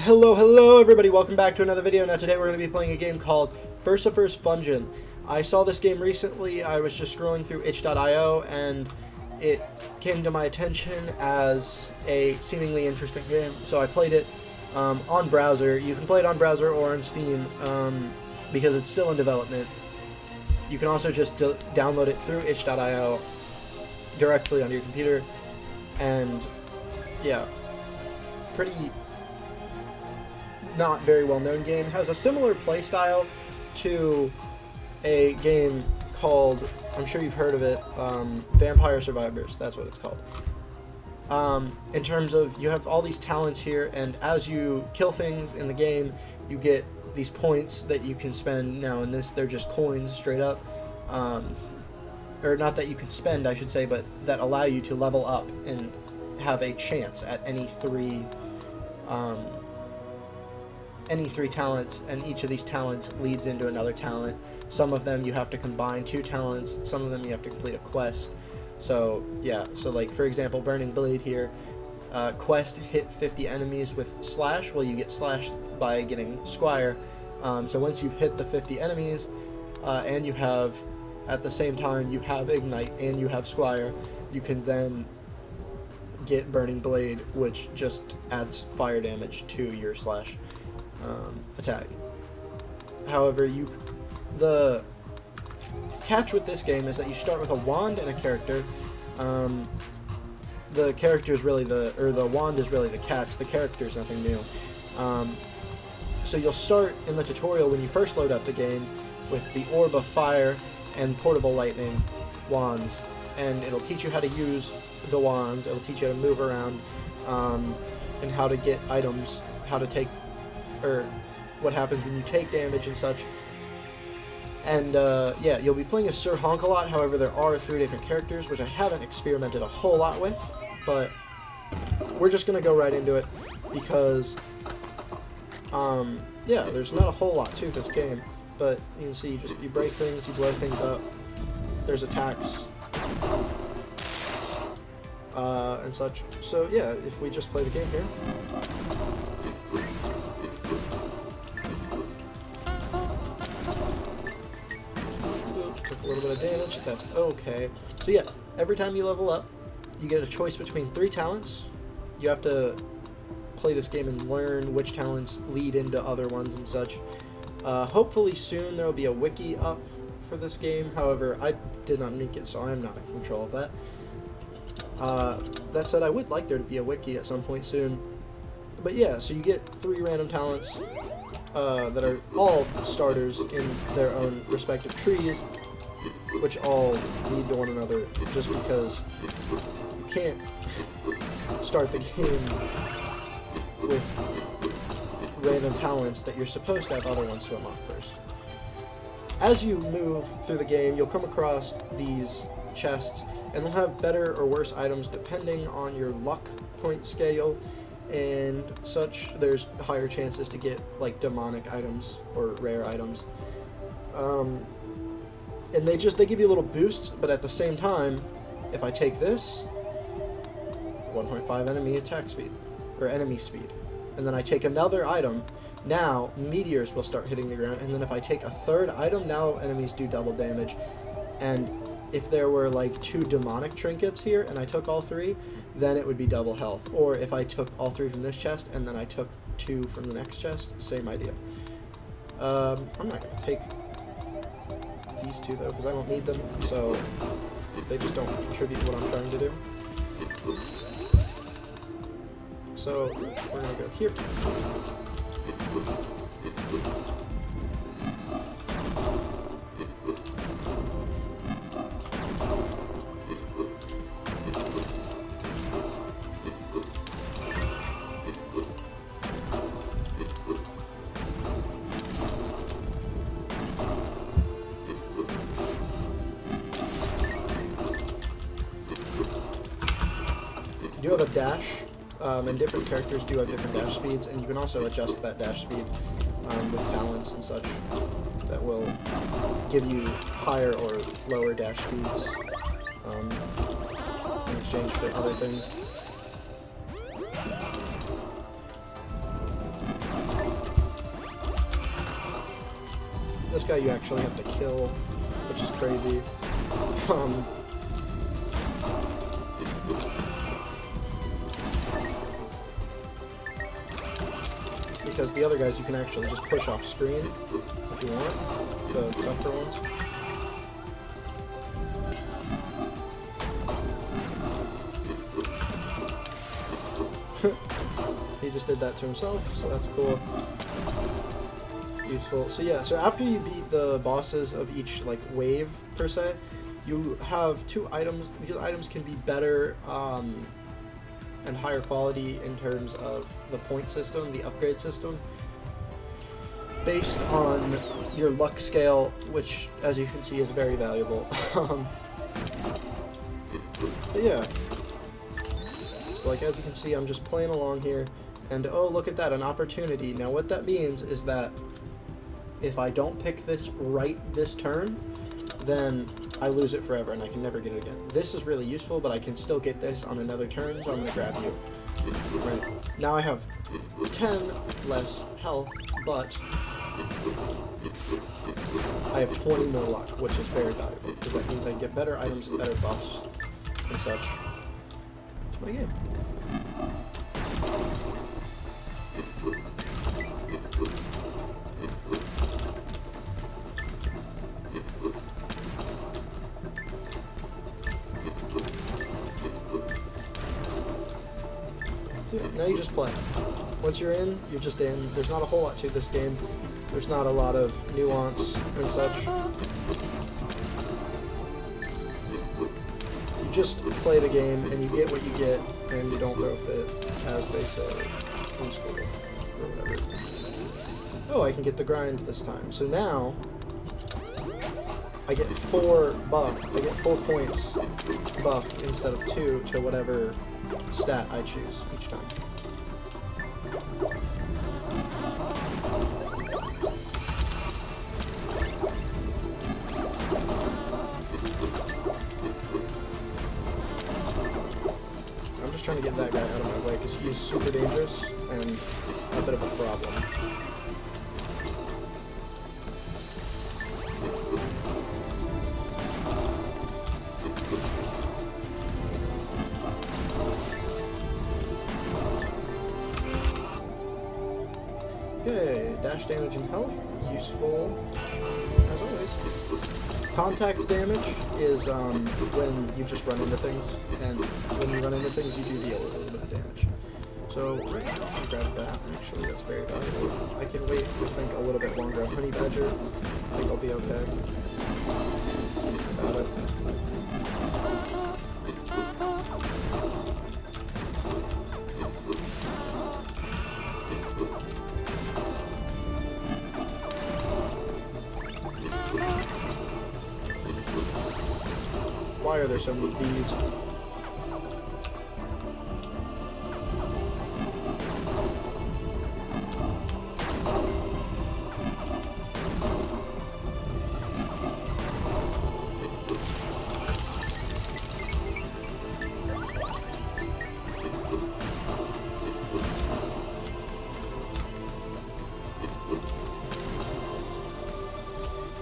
Hello everybody, welcome back to another video. Now today we're going to be playing a game called Furcifer's Fungeon. I saw this game recently. I was just scrolling through itch.io and it came to my attention as a seemingly interesting game, so I played it on browser. You can play it on browser or on Steam because it's still in development. You can also just download it through itch.io directly on your computer, and yeah, pretty not very well known game. Has a similar play style to a game called, I'm sure you've heard of it, Vampire Survivors. That's what it's called. In terms of, you have all these talents here, and as you kill things in the game, you get these points that you can spend. Now in this, they're just coins straight up, or not that you can spend, I should say, but that allow you to level up and have a chance at any three talents, and each of these talents leads into another talent. Some of them you have to combine two talents, some of them you have to complete a quest. So yeah, so like for example, Burning Blade here, quest hit 50 enemies with slash. Well, you get slashed by getting Squire. So once you've hit the 50 enemies, and you have, at the same time, you have Ignite and you have Squire, you can then get Burning Blade, which just adds fire damage to your slash attack. However, the catch with this game is that you start with a wand and a character. The character is really the wand is really the catch. The character is nothing new. So you'll start in the tutorial when you first load up the game with the Orb of Fire and Portable Lightning wands, and it'll teach you how to use the wands. It'll teach you how to move around, and how to get items, how to take, or what happens when you take damage and such. And yeah, you'll be playing as Sir Honk-a-Lot. However, there are 3 different characters, which I haven't experimented a whole lot with, but we're just gonna go right into it because yeah, there's not a whole lot to this game, but you can see you break things, you blow things up, there's attacks and such. So yeah, if we just play the game here. Took a little bit of damage, that's okay. So yeah, every time you level up, you get a choice between 3 talents. You have to play this game and learn which talents lead into other ones and such. Hopefully soon there will be a wiki up for this game. However, I did not make it, so I am not in control of that. That said, I would like there to be a wiki at some point soon. But yeah, so you get 3 random talents that are all starters in their own respective trees, which all lead to one another, just because you can't start the game with random talents that you're supposed to have other ones to unlock first. As you move through the game, you'll come across these chests, and they'll have better or worse items depending on your luck point scale and such. There's higher chances to get like demonic items or rare items. And they give you little boosts, but at the same time, if I take this, 1.5 enemy attack speed, or enemy speed, and then I take another item, now meteors will start hitting the ground, and then if I take a third item, now enemies do double damage. And if there were like 2 demonic trinkets here and I took all 3, then it would be double health. Or if I took all 3 from this chest and then I took 2 from the next chest, same idea. I'm not going to take these 2 though, because I don't need them, so they just don't contribute to what I'm trying to do. So we're going to go here. You do have a dash, and different characters do have different dash speeds, and you can also adjust that dash speed with talents and such that will give you higher or lower dash speeds in exchange for other things. guy you actually have to kill, which is crazy. Because the other guys you can actually just push off screen if you want, the tougher ones. He just did that to himself, so that's cool. Useful. So yeah, so after you beat the bosses of each like wave per se, you have 2 items. These items can be better and higher quality in terms of the point system, the upgrade system, based on your luck scale, which, as you can see, is very valuable. But yeah, so like as you can see, I'm just playing along here, and oh, look at that, an opportunity. Now what that means is that if I don't pick this right this turn, then I lose it forever and I can never get it again. This is really useful, but I can still get this on another turn, so I'm gonna grab you. Right. Now I have 10 less health, but I have 20 more luck, which is very valuable, because that means I get better items and better buffs and such to my game. So yeah, now you just play. Once you're in, you're just in. There's not a whole lot to this game. There's not a lot of nuance and such. You just play the game and you get what you get, and you don't throw a fit, as they say in school or whatever. Oh, I can get the grind this time. So now I get 4 buff. I get 4 points buff instead of 2 to whatever stat I choose each time. I'm just trying to get that guy out of my way because he is super dangerous and a bit of a problem. Okay, dash damage and health, useful as always. Contact damage is when you just run into things, and when you run into things you do deal a little bit of damage. So right now I can grab that, actually that's very valuable. I can wait, I think, a little bit longer on Honey Badger. I think I'll be okay. Got it. Why are there so many bees?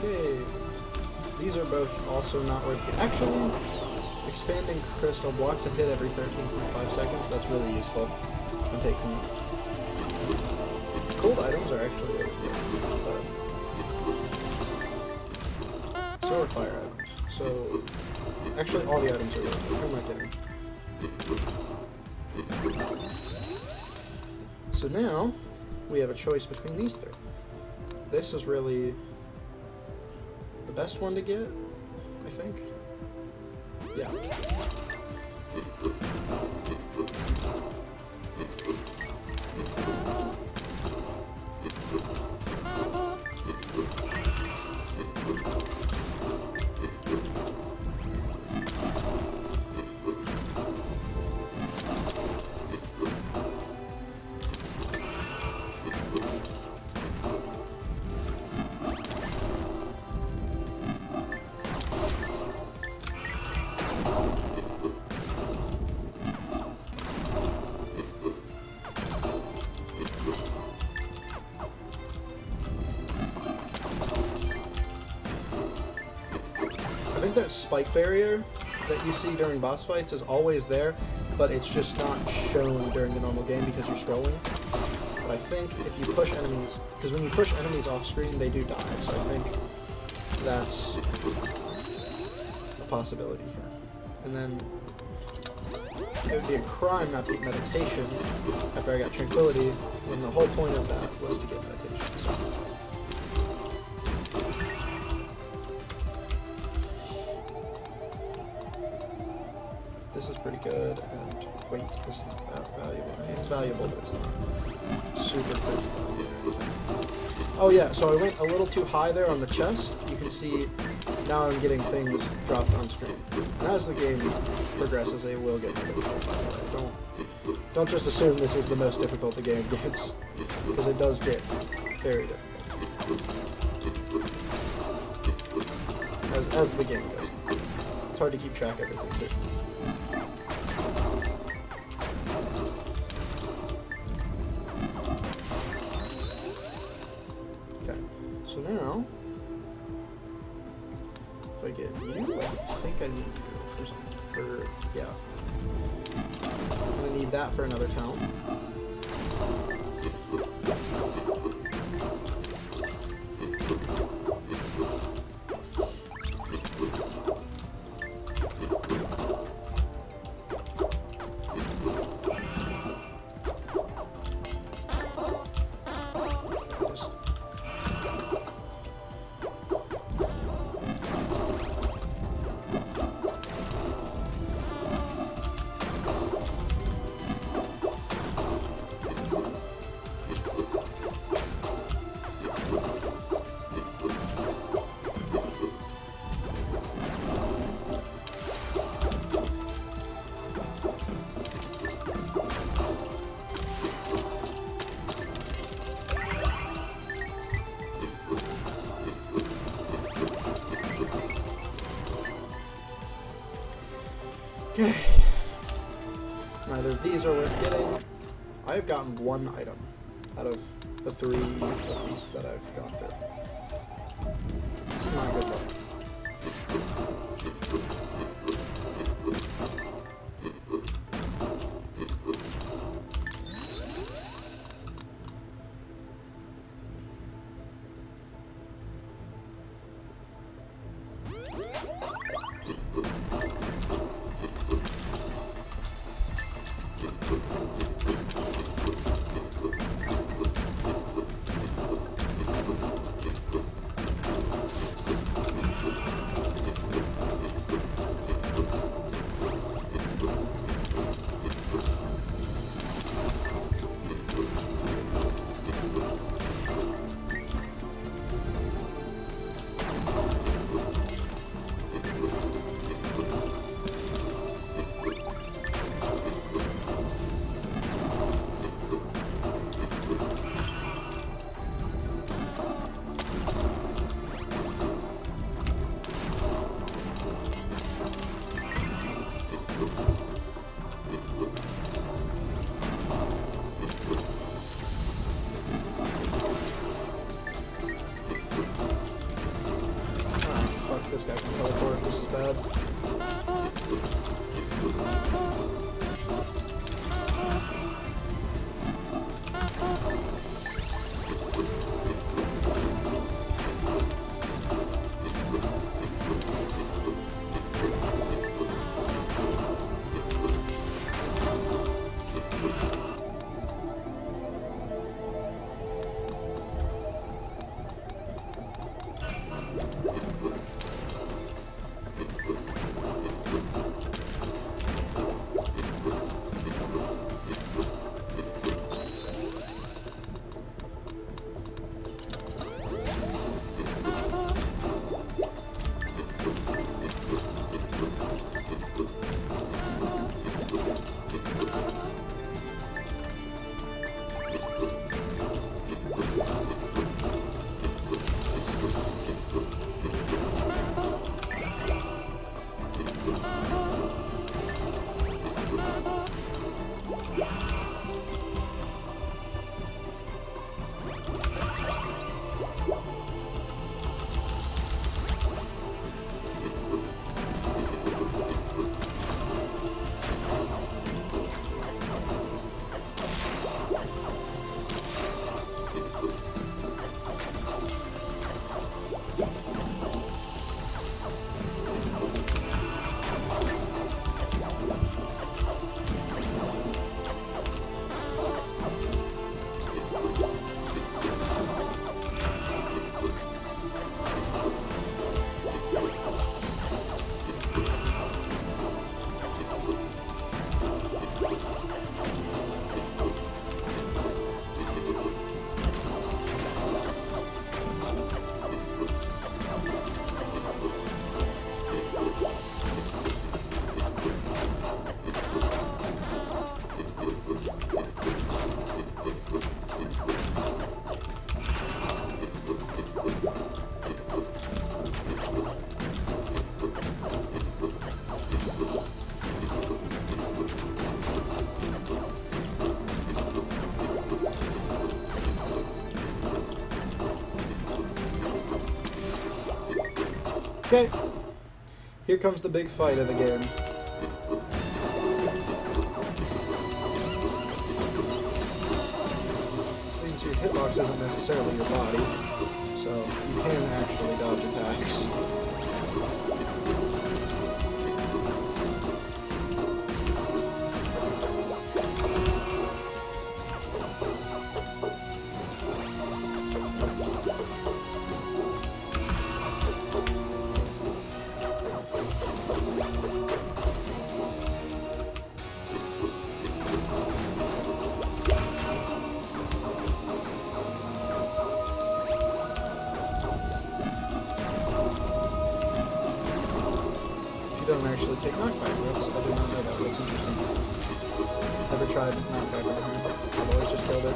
Okay. These are both also not worth it. Actually, expanding crystal blocks a hit every 13.5 seconds, that's really useful. I'm taking... Cold items are actually really good. So are fire items. So, actually all the items are really good. Who am I kidding? So now, we have a choice between these 3. This is really the best one to get, I think. Yeah. that spike barrier that you see during boss fights is always there, but it's just not shown during the normal game because you're scrolling. But I think if you push enemies, because when you push enemies off screen, they do die, so I think that's a possibility here. And then it would be a crime not to get meditation after I got tranquility, when the whole point of that was to get meditation. So. This is pretty good, and wait, this is not that valuable. I mean, it's valuable, but it's not super critical. Oh yeah, so I went a little too high there on the chest. You can see now I'm getting things dropped on screen. And as the game progresses, they will get more difficult, by the way. Don't just assume this is the most difficult the game gets, because it does get very difficult. As the game goes. It's hard to keep track of everything too. So now, if I get you, I think I need you for something. Yeah. I'm gonna need that for another talent. Okay. Neither of these are worth getting. I have gotten one item out of the 3 of these that I've gone through. This is not good luck. This guy can teleport, this is bad. Okay. Here comes the big fight of the game. Means your hitbox isn't necessarily your body, so you can actually dodge attacks. Don't actually take knockback. I did not know that. That's interesting. Never tried knockback over here. I've always just killed it.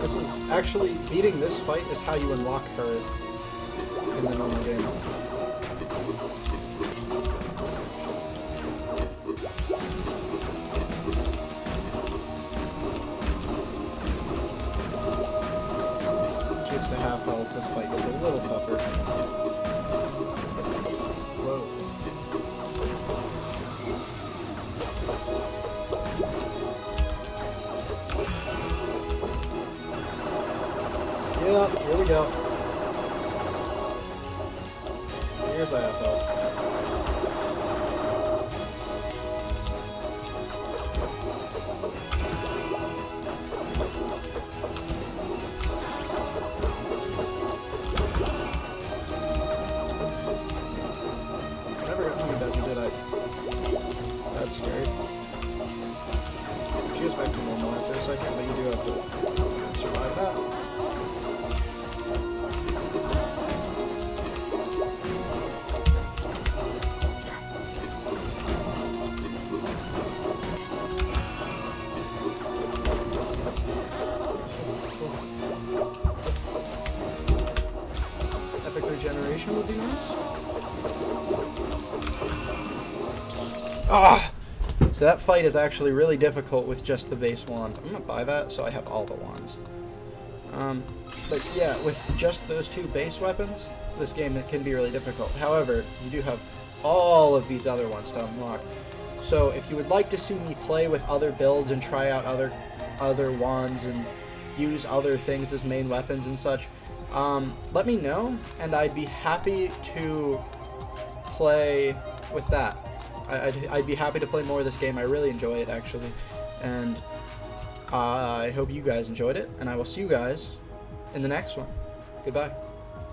This is actually, beating this fight is how you unlock her in the normal game. Just to have health, this fight gets a little tougher. Whoa. Yeah, here we go. Here's the half health. Never got any better, did I? That's scary. She goes back to normal after a second, but you do have to survive that. Epic regeneration would be nice. Ah! So that fight is actually really difficult with just the base wand. I'm gonna buy that so I have all the wands. But yeah, with just those two base weapons, this game can be really difficult. However, you do have all of these other ones to unlock. So if you would like to see me play with other builds and try out other wands and use other things as main weapons and such, let me know, and I'd be happy to play with that. I'd be happy to play more of this game. I really enjoy it, actually, and I hope you guys enjoyed it, and I will see you guys in the next one. Goodbye.